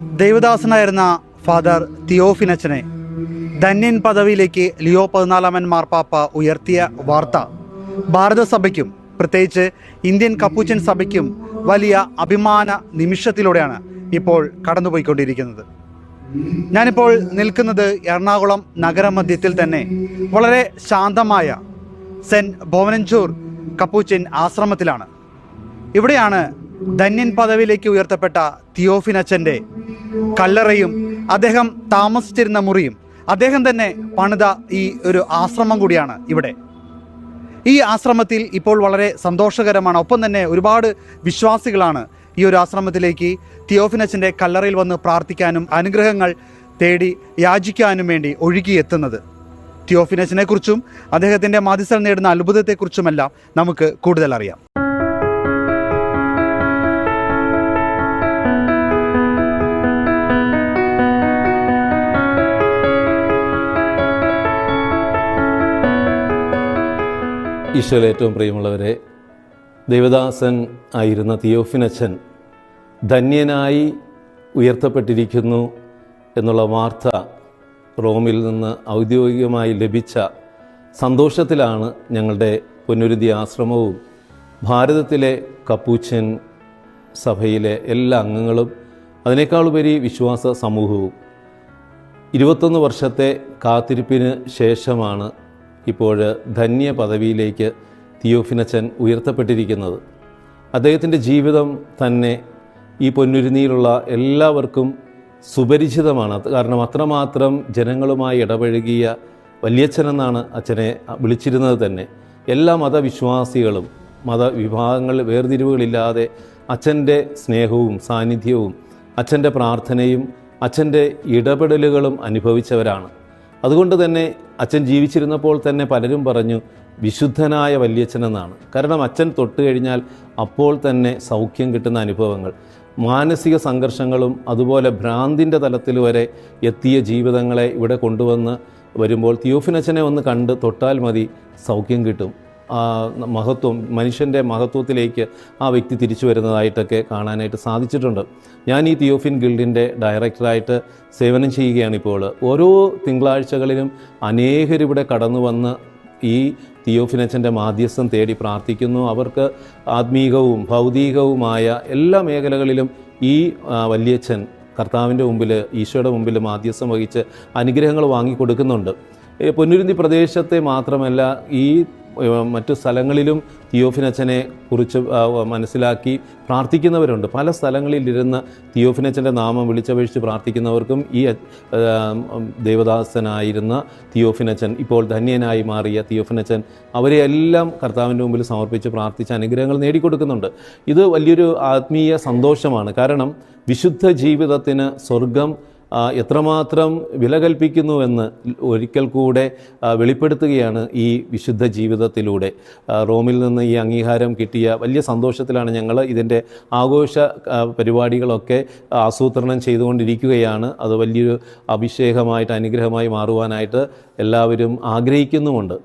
ദൈവദാസനായിരുന്ന father തിയോഫിനച്ചനെ ധന്യൻ പദവിയിലേക്ക് Leo 14 മാർപ്പാപ്പ ഉയർത്തിയ വാർത്ത ഭാരത സഭയ്ക്കും പ്രത്യേകിച്ച് ഇന്ത്യൻ കപ്പൂച്ചൻ സഭയ്ക്കും വലിയ അഭിമാന നിമിഷത്തിലൂടെയാണ് ഇപ്പോൾ കടന്നുപോയിക്കൊണ്ടിരിക്കുന്നത്. ഞാനിപ്പോൾ നിൽക്കുന്നത് എറണാകുളം നഗരമധ്യത്തിൽ തന്നെ വളരെ ശാന്തമായ സെൻറ്റ് ബോവനഞ്ചൂർ കപ്പൂച്ചൻ ആശ്രമത്തിലാണ്. ഇവിടെയാണ് ധന്യൻ പദവിയിലേക്ക് ഉയർത്തപ്പെട്ട തിയോഫിനച്ചൻ്റെ കല്ലറയും അദ്ദേഹം താമസിച്ചിരുന്ന മുറിയും അദ്ദേഹം തന്നെ പണിത ഈ ഒരു ആശ്രമം കൂടിയാണ് ഇവിടെ. ഈ ആശ്രമത്തിൽ ഇപ്പോൾ വളരെ സന്തോഷകരമാണ്. ഒപ്പം തന്നെ ഒരുപാട് വിശ്വാസികളാണ് ഈ ഒരു ആശ്രമത്തിലേക്ക് തിയോഫിനച്ചൻ്റെ കല്ലറയിൽ വന്ന് പ്രാർത്ഥിക്കാനും അനുഗ്രഹങ്ങൾ തേടി യാചിക്കാനും വേണ്ടി ഒഴുകിയെത്തുന്നത്. തിയോഫിനച്ചനെ കുറിച്ചും അദ്ദേഹത്തിൻ്റെ മാധ്യസ്ഥം നേടുന്ന അത്ഭുതത്തെക്കുറിച്ചുമെല്ലാം നമുക്ക് കൂടുതൽ അറിയാം. ഈശോയിൽ ഏറ്റവും പ്രിയമുള്ളവരെ, ദൈവദാസൻ ആയിരുന്ന തിയോഫിനച്ചൻ ധന്യനായി ഉയർത്തപ്പെട്ടിരിക്കുന്നു എന്നുള്ള വാർത്ത റോമിൽ നിന്ന് ഔദ്യോഗികമായി ലഭിച്ച സന്തോഷത്തിലാണ് ഞങ്ങളുടെ പൊന്നുരുതി ആശ്രമവും ഭാരതത്തിലെ കപ്പൂച്ചൻ സഭയിലെ എല്ലാ അംഗങ്ങളും, അതിനേക്കാളുപരി വിശ്വാസ സമൂഹവും. 21 വർഷത്തെ കാത്തിരിപ്പിന് ശേഷമാണ് ഇപ്പോൾ ധന്യ പദവിയിലേക്ക് തിയോഫിനച്ചൻ ഉയർത്തപ്പെട്ടിരിക്കുന്നത്. അദ്ദേഹത്തിൻ്റെ ജീവിതം തന്നെ ഈ പൊന്നുരുന്നിയിലുള്ള എല്ലാവർക്കും സുപരിചിതമാണ്. കാരണം അത്രമാത്രം ജനങ്ങളുമായി ഇടപഴകിയ വല്യച്ഛനെന്നാണ് അച്ഛനെ വിളിച്ചിരുന്നത് തന്നെ. എല്ലാ മതവിശ്വാസികളും മതവിഭാഗങ്ങൾ വേർതിരിവുകളില്ലാതെ അച്ഛൻ്റെ സ്നേഹവും സാന്നിധ്യവും അച്ഛൻ്റെ പ്രാർത്ഥനയും അച്ഛൻ്റെ ഇടപെടലുകളും അനുഭവിച്ചവരാണ്. അതുകൊണ്ട് തന്നെ അച്ഛൻ ജീവിച്ചിരുന്നപ്പോൾ തന്നെ പലരും പറഞ്ഞു വിശുദ്ധനായ വല്യച്ഛനെന്നാണ്. കാരണം അച്ഛൻ തൊട്ട് കഴിഞ്ഞാൽ അപ്പോൾ തന്നെ സൗഖ്യം കിട്ടുന്ന അനുഭവങ്ങൾ, മാനസിക സംഘർഷങ്ങളും അതുപോലെ ഭ്രാന്തിൻ്റെ തലത്തിൽ വരെ എത്തിയ ജീവിതങ്ങളെ ഇവിടെ കൊണ്ടുവന്ന് വരുമ്പോൾ തിയോഫിനച്ചനെ ഒന്ന് കണ്ട് തൊട്ടാൽ മതി, സൗഖ്യം കിട്ടും. മഹത്വം, മനുഷ്യൻ്റെ മഹത്വത്തിലേക്ക് ആ വ്യക്തി തിരിച്ചു വരുന്നതായിട്ടൊക്കെ കാണാനായിട്ട് സാധിച്ചിട്ടുണ്ട്. ഞാൻ ഈ തിയോഫിൻ ഗിൽഡിൻ്റെ ഡയറക്ടറായിട്ട് സേവനം ചെയ്യുകയാണിപ്പോൾ. ഓരോ തിങ്കളാഴ്ചകളിലും അനേകരിവിടെ കടന്നു വന്ന് ഈ തിയോഫിനച്ചൻ്റെ മാധ്യസ്ഥം തേടി പ്രാർത്ഥിക്കുന്നു. അവർക്ക് ആത്മീകവും ഭൗതികവുമായ എല്ലാ മേഖലകളിലും ഈ വല്യച്ഛൻ കർത്താവിൻ്റെ മുമ്പിൽ, ഈശോയുടെ മുമ്പിൽ മാധ്യസ്ഥം വഹിച്ച് അനുഗ്രഹങ്ങൾ വാങ്ങിക്കൊടുക്കുന്നുണ്ട്. പൊന്നുരുന്നി പ്രദേശത്തെ മാത്രമല്ല, ഈ മറ്റു സ്ഥലങ്ങളിലും തിയോഫിനച്ചനെ കുറിച്ച് മനസ്സിലാക്കി പ്രാർത്ഥിക്കുന്നവരുണ്ട്. പല സ്ഥലങ്ങളിലിരുന്ന് തിയോഫിനച്ചൻ്റെ നാമം വിളിച്ചപേക്ഷിച്ച് പ്രാർത്ഥിക്കുന്നവർക്കും ഈ ദേവദാസനായിരുന്ന തിയോഫിനച്ചൻ, ഇപ്പോൾ ധന്യനായി മാറിയ തിയോഫിനച്ചൻ, അവരെയെല്ലാം കർത്താവിൻ്റെ മുമ്പിൽ സമർപ്പിച്ച് പ്രാർത്ഥിച്ച് അനുഗ്രഹങ്ങൾ നേടിക്കൊടുക്കുന്നുണ്ട്. ഇത് വലിയൊരു ആത്മീയ സന്തോഷമാണ്. കാരണം വിശുദ്ധ ജീവിതത്തിന് സ്വർഗം എത്രമാത്രം വില കൽപ്പിക്കുന്നുവെന്ന് ഒരിക്കൽ കൂടെ വെളിപ്പെടുത്തുകയാണ് ഈ വിശുദ്ധ ജീവിതത്തിലൂടെ. റോമിൽ നിന്ന് ഈ അംഗീകാരം കിട്ടിയ വലിയ സന്തോഷത്തിലാണ് ഞങ്ങൾ. ഇതിൻ്റെ ആഘോഷ പരിപാടികളൊക്കെ ആസൂത്രണം ചെയ്തുകൊണ്ടിരിക്കുകയാണ്. അത് വലിയൊരു അഭിഷേകമായിട്ട്, അനുഗ്രഹമായി മാറുവാനായിട്ട് എല്ലാവരും ആഗ്രഹിക്കുന്നുമുണ്ട്.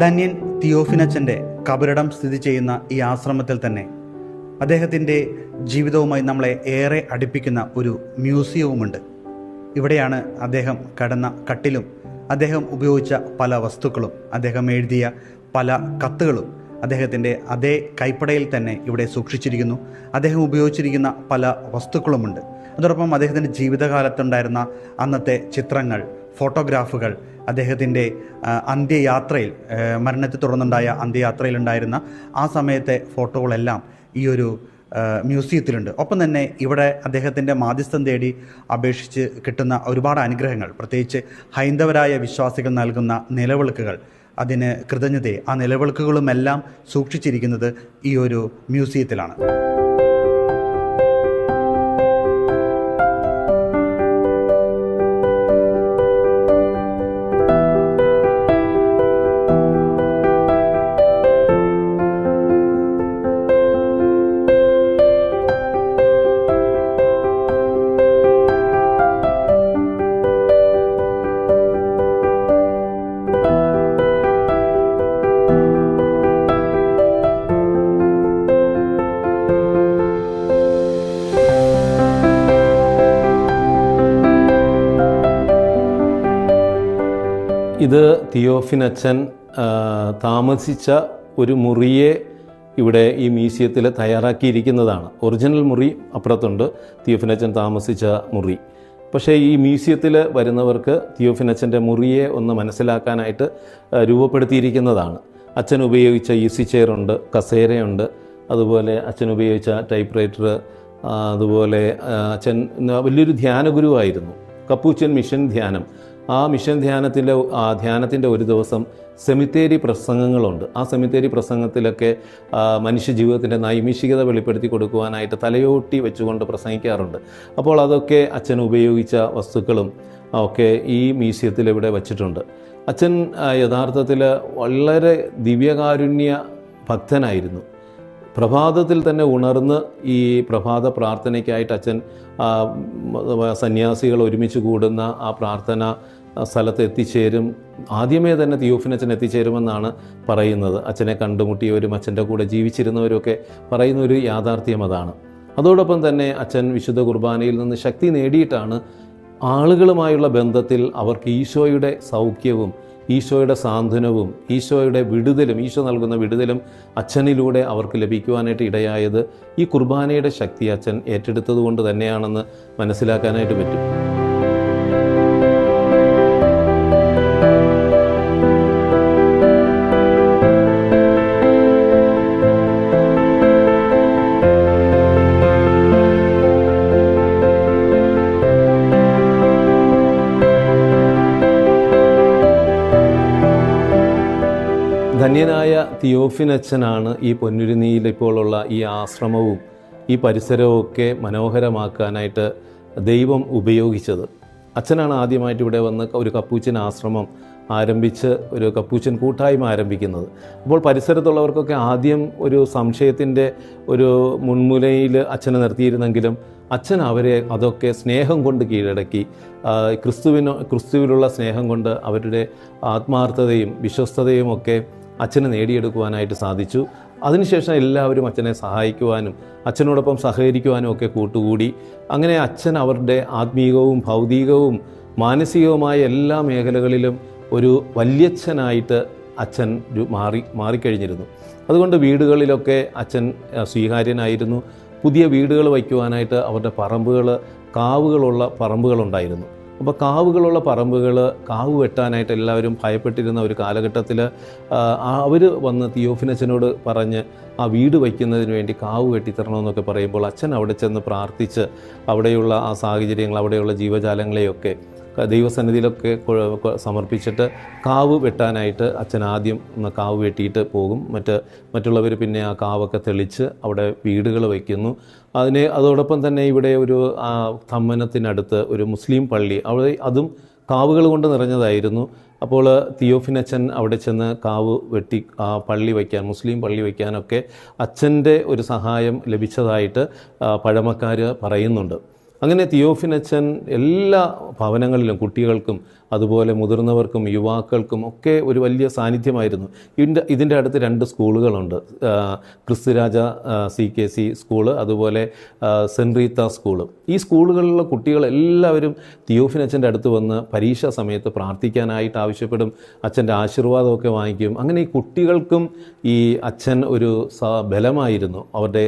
ധന്യൻ തിയോഫിനച്ചൻ്റെ കബറിടം സ്ഥിതി ചെയ്യുന്ന ഈ ആശ്രമത്തിൽ തന്നെ അദ്ദേഹത്തിൻ്റെ ജീവിതവുമായി നമ്മളെ ഏറെ അടുപ്പിക്കുന്ന ഒരു മ്യൂസിയവുമുണ്ട്. ഇവിടെയാണ് അദ്ദേഹം കിടന്ന കട്ടിലും അദ്ദേഹം ഉപയോഗിച്ച പല വസ്തുക്കളും, അദ്ദേഹം എഴുതിയ പല കത്തുകളും അദ്ദേഹത്തിൻ്റെ അതേ കൈപ്പടയിൽ തന്നെ ഇവിടെ സൂക്ഷിച്ചിരിക്കുന്നു. അദ്ദേഹം ഉപയോഗിച്ചിരിക്കുന്ന പല വസ്തുക്കളുമുണ്ട്. അതോടൊപ്പം അദ്ദേഹത്തിൻ്റെ ജീവിതകാലത്തുണ്ടായിരുന്ന അന്നത്തെ ചിത്രങ്ങൾ, ഫോട്ടോഗ്രാഫുകൾ, അദ്ദേഹത്തിൻ്റെ അന്ത്യയാത്രയിൽ, മരണത്തെ തുടർന്നുണ്ടായ അന്ത്യയാത്രയിലുണ്ടായിരുന്ന ആ സമയത്തെ ഫോട്ടോകളെല്ലാം ഈ ഒരു മ്യൂസിയത്തിലുണ്ട്. ഒപ്പം തന്നെ ഇവിടെ അദ്ദേഹത്തിൻ്റെ മാധ്യസ്ഥം തേടി അപേക്ഷിച്ച് കിട്ടുന്ന ഒരുപാട് അനുഗ്രഹങ്ങൾ, പ്രത്യേകിച്ച് ഹൈന്ദവരായ വിശ്വാസികൾ നൽകുന്ന നിലവിളക്കുകൾ, അതിന് കൃതജ്ഞതയെ ആ നിലവിളക്കുകളുമെല്ലാം സൂക്ഷിച്ചിരിക്കുന്നത് ഈ ഒരു മ്യൂസിയത്തിലാണ്. ഇത് തിയോഫിനച്ചൻ താമസിച്ച ഒരു മുറിയെ ഇവിടെ ഈ മ്യൂസിയത്തിൽ തയ്യാറാക്കിയിരിക്കുന്നതാണ്. ഒറിജിനൽ മുറി അപ്പുറത്തുണ്ട്, തിയോഫിനച്ചൻ താമസിച്ച മുറി. പക്ഷേ ഈ മ്യൂസിയത്തിൽ വരുന്നവർക്ക് തിയോഫിനച്ചൻ്റെ മുറിയെ ഒന്ന് മനസ്സിലാക്കാനായിട്ട് രൂപപ്പെടുത്തിയിരിക്കുന്നതാണ്. അച്ഛൻ ഉപയോഗിച്ച ഈസി ചെയറുണ്ട്, കസേരയുണ്ട്, അതുപോലെ അച്ഛൻ ഉപയോഗിച്ച ടൈപ്പ് റൈറ്റർ, അതുപോലെ അച്ഛൻ വലിയൊരു ധ്യാനഗുരുവായിരുന്നു. കപ്പൂച്ചൻ മിഷൻ ധ്യാനം, ആ മിഷൻ ധ്യാനത്തിൻ്റെ ഒരു ദിവസം സെമിത്തേരി പ്രസംഗങ്ങളുണ്ട്. ആ സെമിത്തേരി പ്രസംഗത്തിലൊക്കെ മനുഷ്യ ജീവിതത്തിൻ്റെ നൈമിഷികത വെളിപ്പെടുത്തി കൊടുക്കുവാനായിട്ട് തലയോട്ടി വെച്ചുകൊണ്ട് പ്രസംഗിക്കാറുണ്ട്. അപ്പോൾ അതൊക്കെ അച്ഛൻ ഉപയോഗിച്ച വസ്തുക്കളും ഒക്കെ ഈ മ്യൂസിയത്തിൽ ഇവിടെ വച്ചിട്ടുണ്ട്. അച്ഛൻ യഥാർത്ഥത്തിൽ വളരെ ദിവ്യകാരുണ്യ ഭക്തനായിരുന്നു. പ്രഭാതത്തിൽ തന്നെ ഉണർന്ന് ഈ പ്രഭാത പ്രാർത്ഥനയ്ക്കായിട്ട് അച്ഛൻ സന്യാസികൾ ഒരുമിച്ച് കൂടുന്ന ആ പ്രാർത്ഥന സ്ഥലത്ത് എത്തിച്ചേരും. ആദ്യമേ തന്നെ തിയോഫിനച്ചൻ എത്തിച്ചേരുമെന്നാണ് പറയുന്നത്. അച്ഛനെ കണ്ടുമുട്ടിയവരും അച്ഛൻ്റെ കൂടെ ജീവിച്ചിരുന്നവരൊക്കെ പറയുന്ന ഒരു യാഥാർത്ഥ്യം അതാണ്. അതോടൊപ്പം തന്നെ അച്ഛൻ വിശുദ്ധ കുർബാനയിൽ നിന്ന് ശക്തി നേടിയിട്ടാണ് ആളുകളുമായുള്ള ബന്ധത്തിൽ അവർക്ക് ഈശോയുടെ സൗഖ്യവും ഈശോയുടെ സാന്ത്വനവും ഈശോയുടെ വിടുതലും, ഈശോ നൽകുന്ന വിടുതലും അച്ഛനിലൂടെ അവർക്ക് ലഭിക്കുവാനായിട്ട് ഇടയായത് ഈ കുർബാനയുടെ ശക്തി അച്ഛൻ ഏറ്റെടുത്തത് കൊണ്ട് തന്നെയാണെന്ന് മനസ്സിലാക്കാനായിട്ട് പറ്റും. ധന്യനായ തിയോഫിനച്ചനാണ് ഈ പൊന്നുരുന്നിയിൽ ഇപ്പോഴുള്ള ഈ ആശ്രമവും ഈ പരിസരവും ഒക്കെ മനോഹരമാക്കാനായിട്ട് ദൈവം ഉപയോഗിച്ചത്. അച്ഛനാണ് ആദ്യമായിട്ട് ഇവിടെ വന്ന് ഒരു കപ്പൂച്ചൻ ആശ്രമം ആരംഭിച്ച് ഒരു കപ്പൂച്ചൻ കൂട്ടായ്മ ആരംഭിക്കുന്നത്. അപ്പോൾ പരിസരത്തുള്ളവർക്കൊക്കെ ആദ്യം ഒരു സംശയത്തിൻ്റെ ഒരു മുൻമുലയിൽ അച്ഛനെ നിർത്തിയിരുന്നെങ്കിലും അച്ഛൻ അവരെ അതൊക്കെ സ്നേഹം കൊണ്ട് കീഴടക്കി. ക്രിസ്തുവിലുള്ള സ്നേഹം കൊണ്ട് അവരുടെ ആത്മാർത്ഥതയും വിശ്വസ്തതയും ഒക്കെ അച്ഛന് നേടിയെടുക്കുവാനായിട്ട് സാധിച്ചു. അതിനുശേഷം എല്ലാവരും അച്ഛനെ സഹായിക്കുവാനും അച്ഛനോടൊപ്പം സഹകരിക്കുവാനും ഒക്കെ കൂട്ടുകൂടി. അങ്ങനെ അച്ഛൻ അവരുടെ ആത്മീയവും ഭൗതികവും മാനസികവുമായ എല്ലാ മേഖലകളിലും ഒരു വല്യച്ഛനായിട്ട് അച്ഛൻ മാറിക്കഴിഞ്ഞിരുന്നു. അതുകൊണ്ട് വീടുകളിലൊക്കെ അച്ഛൻ സ്വീകാര്യനായിരുന്നു. പുതിയ വീടുകൾ വയ്ക്കുവാനായിട്ട് അവരുടെ കാവുകളുള്ള പറമ്പുകളുണ്ടായിരുന്നു. അപ്പോൾ കാവുകളുള്ള പറമ്പുകൾ കാവ് വെട്ടാനായിട്ട് എല്ലാവരും ഭയപ്പെട്ടിരുന്ന ഒരു കാലഘട്ടത്തിൽ അവർ വന്ന് തിയോഫിനച്ചനോട് പറഞ്ഞ് ആ വീട് വയ്ക്കുന്നതിന് വേണ്ടി കാവ് വെട്ടിത്തരണമെന്നൊക്കെ പറയുമ്പോൾ അച്ഛൻ അവിടെ ചെന്ന് പ്രാർത്ഥിച്ച് അവിടെയുള്ള ആ സാഹചര്യങ്ങൾ, അവിടെയുള്ള ജീവജാലങ്ങളെയൊക്കെ ദൈവസന്നിധിയിലൊക്കെ സമർപ്പിച്ചിട്ട് കാവ് വെട്ടാനായിട്ട് അച്ഛൻ ആദ്യം കാവ് വെട്ടിയിട്ട് പോകും. മറ്റുള്ളവർ പിന്നെ ആ കാവൊക്കെ തെളിച്ച് അവിടെ വീടുകൾ വയ്ക്കുന്നു. അതോടൊപ്പം തന്നെ ഇവിടെ ഒരു തമ്മനത്തിനടുത്ത് ഒരു മുസ്ലിം പള്ളി, അവിടെ അതും കാവുകൾ കൊണ്ട് നിറഞ്ഞതായിരുന്നു. അപ്പോൾ തിയോഫിനച്ചൻ അവിടെ ചെന്ന് കാവ് വെട്ടി ആ പള്ളി വയ്ക്കാൻ, മുസ്ലിം പള്ളി വയ്ക്കാനൊക്കെ അച്ഛൻ്റെ ഒരു സഹായം ലഭിച്ചതായിട്ട് പഴമക്കാർ പറയുന്നുണ്ട്. അങ്ങനെ തിയോഫിനച്ചൻ എല്ലാ ഭവനങ്ങളിലും കുട്ടികൾക്കും അതുപോലെ മുതിർന്നവർക്കും യുവാക്കൾക്കും ഒക്കെ ഒരു വലിയ സാന്നിധ്യമായിരുന്നു. ഇതിൻ്റെ അടുത്ത് 2 സ്കൂളുകളുണ്ട്. ക്രിസ്തുരാജ CKC സ്കൂള്, അതുപോലെ സെൻറ്റ് റീത്ത സ്കൂള്. ഈ സ്കൂളുകളിലുള്ള കുട്ടികളെല്ലാവരും തിയോഫിനച്ചൻ്റെ അടുത്ത് വന്ന് പരീക്ഷാ സമയത്ത് പ്രാർത്ഥിക്കാനായിട്ട് ആവശ്യപ്പെടും. അച്ഛൻ്റെ ആശീർവാദമൊക്കെ വാങ്ങിക്കും. അങ്ങനെ ഈ കുട്ടികൾക്കും ഈ അച്ഛൻ ഒരു ബലമായിരുന്നു. അവരുടെ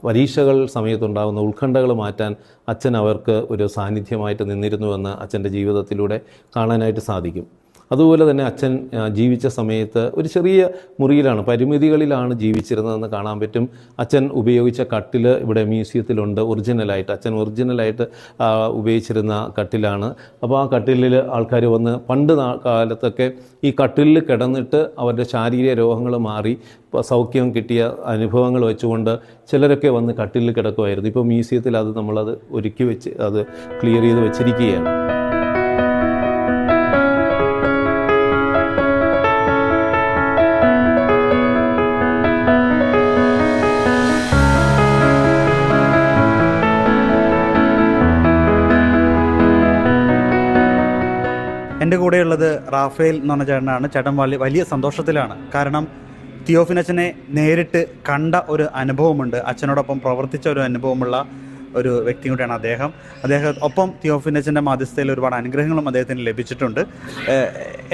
പരീക്ഷകൾ സമയത്തുണ്ടാകുന്ന ഉത്കണ്ഠകൾ മാറ്റാൻ അച്ഛൻ അവർക്ക് ഒരു സാന്നിധ്യമായിട്ട് നിന്നിരുന്നുവെന്ന് അച്ഛൻ്റെ ജീവിതത്തിലൂടെ കാണാനായിട്ട് സാധിക്കും. അതുപോലെ തന്നെ അച്ഛൻ ജീവിച്ച സമയത്ത് ഒരു ചെറിയ മുറിയിലാണ്, പരിമിതികളിലാണ് ജീവിച്ചിരുന്നതെന്ന് കാണാൻ പറ്റും. അച്ഛൻ ഉപയോഗിച്ച കട്ടിൽ ഇവിടെ മ്യൂസിയത്തിലുണ്ട്. അച്ഛൻ ഒറിജിനലായിട്ട് ഉപയോഗിച്ചിരുന്ന കട്ടിലാണ്. അപ്പോൾ ആ കട്ടിലിൽ ആൾക്കാർ വന്ന് പണ്ട് കാലത്തൊക്കെ ഈ കട്ടിലിൽ കിടന്നിട്ട് അവരുടെ ശാരീരിക രോഗങ്ങൾ മാറി സൗഖ്യം കിട്ടിയ അനുഭവങ്ങൾ വെച്ചുകൊണ്ട് ചിലരൊക്കെ വന്ന് കട്ടിലിൽ കിടക്കുമായിരുന്നു. ഇപ്പോൾ മ്യൂസിയത്തിൽ നമ്മളത് ഒരുക്കി വെച്ച് അത് ക്ലിയർ ചെയ്ത് വെച്ചിരിക്കുകയാണ്. എൻ്റെ കൂടെയുള്ളത് റാഫേൽ എന്ന് പറഞ്ഞ ചേട്ടനാണ്. ചേട്ടൻ വലിയ സന്തോഷത്തിലാണ്. കാരണം തിയോഫിനച്ചനെ നേരിട്ട് കണ്ട ഒരു അനുഭവമുണ്ട്, അച്ഛനോടൊപ്പം പ്രവർത്തിച്ച ഒരു അനുഭവമുള്ള ഒരു വ്യക്തി കൂടിയാണ് അദ്ദേഹം. ഒപ്പം തിയോഫിനച്ചൻ്റെ മാധ്യസ്ഥയിൽ ഒരുപാട് അനുഗ്രഹങ്ങളും അദ്ദേഹത്തിന് ലഭിച്ചിട്ടുണ്ട്.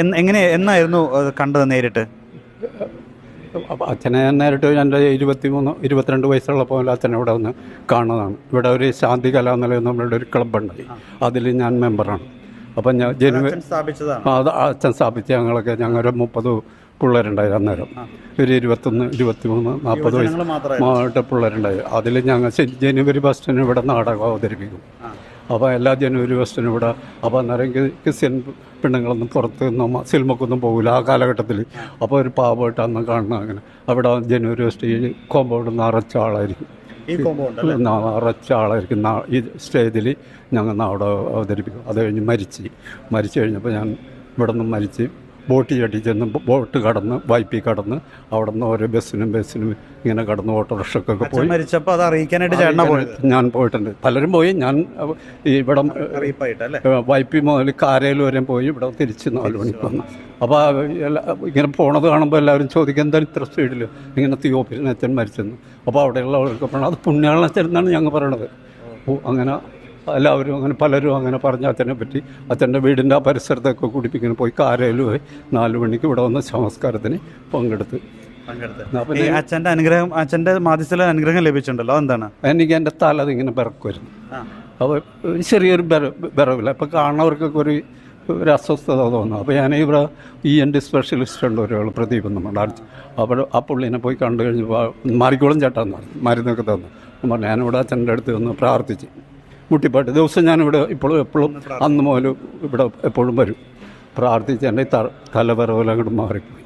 എന്നായിരുന്നു കണ്ടത് നേരിട്ട്? അപ്പോൾ അച്ഛനെ നേരിട്ട് എൻ്റെ 22 വയസ്സുള്ളപ്പോൾ അച്ഛനെ ഇവിടെ വന്ന് കാണുന്നതാണ്. ഇവിടെ ഒരു ശാന്തി കലാനിലയം നമ്മളുടെ ഒരു ക്ലബ്ബുണ്ട്, അതിൽ ഞാൻ മെമ്പറാണ്. അപ്പം ഞാൻ ജനുവരി അത് അച്ഛൻ സ്ഥാപിച്ച ഞങ്ങളൊരു 30 പിള്ളേരുണ്ടായി അന്നേരം. ഒരു 21, 23, 40 വയസ്സ് പിള്ളേരുണ്ടായി. അതിൽ ഞങ്ങൾ ജനുവരി 1 ഇവിടെ നാടകം അവതരിപ്പിക്കും. അപ്പോൾ എല്ലാ ജനുവരി 1 ഇവിടെ. അപ്പോൾ അന്നേരം ക്രിസ്ത്യൻ പെണ്ണുങ്ങളൊന്നും പുറത്ത് നിന്നും സിനിമക്കൊന്നും പോകില്ല ആ കാലഘട്ടത്തിൽ. അപ്പോൾ ഒരു പാവമായിട്ട് അന്ന് കാണുന്ന അങ്ങനെ അവിടെ ജനുവരി 1 കോമ്പൗണ്ട് നിറച്ച ആളായിരിക്കും, നിറച്ച ആളായിരിക്കും. ഈ സ്റ്റേജിൽ ഞങ്ങൾ നാടകം അവതരിപ്പിക്കും. അത് കഴിഞ്ഞ് മരിച്ചു കഴിഞ്ഞപ്പോൾ ഞാൻ ഇവിടെ നിന്ന് മരിച്ച് ബോട്ട് ചട്ടി ചെന്ന് ബോട്ട് കടന്ന് വൈപ്പി കടന്ന് അവിടെ നിന്ന് ഓരോ ബസ്സിനും ഇങ്ങനെ കടന്ന് ഓട്ടോറിക്ഷക്കൊക്കെ പോയി. മരിച്ചപ്പോൾ അത് അറിയിക്കാനായിട്ട് ഞാൻ പോയിട്ടുണ്ട്. പലരും പോയി. ഞാൻ ഇവിടെ വൈപ്പി മുതൽ കാരയിൽ വരെ പോയി. ഇവിടെ തിരിച്ച് 4 മണിക്ക് വന്നു. അപ്പോൾ ഇങ്ങനെ പോണത് കാണുമ്പോൾ എല്ലാവരും ചോദിക്കും എന്തായാലും ഇത്ര സ്പീഡിൽ ഇങ്ങനെ തിയോഫിനച്ചൻ മരിച്ചെന്ന്. അപ്പോൾ അവിടെയുള്ളവർക്ക് പറഞ്ഞാൽ അത് പുണ്യാളച്ചൻ എന്നാണ് ഞങ്ങൾ പറയണത്. അങ്ങനെ എല്ലാവരും അങ്ങനെ പലരും അങ്ങനെ പറഞ്ഞ അച്ഛനെ പറ്റി. അച്ഛൻ്റെ വീടിൻ്റെ ആ പരിസരത്തൊക്കെ കുടിപ്പിങ്ങനെ പോയി കാരയിൽ പോയി 4 മണിക്ക് ഇവിടെ വന്ന് സംസ്കാരത്തിന് പങ്കെടുത്ത്. അച്ഛൻ്റെ അനുഗ്രഹം, അച്ഛൻ്റെ മാധ്യസ്ഥ അനുഗ്രഹം ലഭിച്ചിട്ടുണ്ടല്ലോ, എന്താണ്? എനിക്ക് എൻ്റെ തല അതിങ്ങനെ വിറക്കുമായിരുന്നു. അപ്പോൾ ചെറിയൊരു വിറവില്ല. ഇപ്പോൾ കാണുന്നവർക്കൊക്കെ ഒരു അസ്വസ്ഥത തോന്നുന്നു. അപ്പോൾ ഞാൻ ഇവിടെ ENT സ്പെഷ്യലിസ്റ്റ് ഉണ്ട് ഒരാൾ, പ്രദീപ് നമ്മുടെ. അപ്പോൾ ആ പുള്ളിനെ പോയി കണ്ടു കഴിഞ്ഞപ്പോൾ മാറിക്കോളും ചേട്ടാന്ന് പറഞ്ഞു, മരുന്നൊക്കെ തന്നു. പറഞ്ഞു ഞാനിവിടെ അച്ഛൻ്റെ അടുത്ത് വന്ന് പ്രാർത്ഥിച്ച് മുട്ടിപ്പാട്ട് ദിവസം ഞാനിവിടെ എപ്പോഴും അന്ന് മുതൽ ഇവിടെ എപ്പോഴും വരും. പ്രാർത്ഥിച്ച് എൻ്റെ തലവിറവല അങ്ങോട്ട് മാറിപ്പോയി.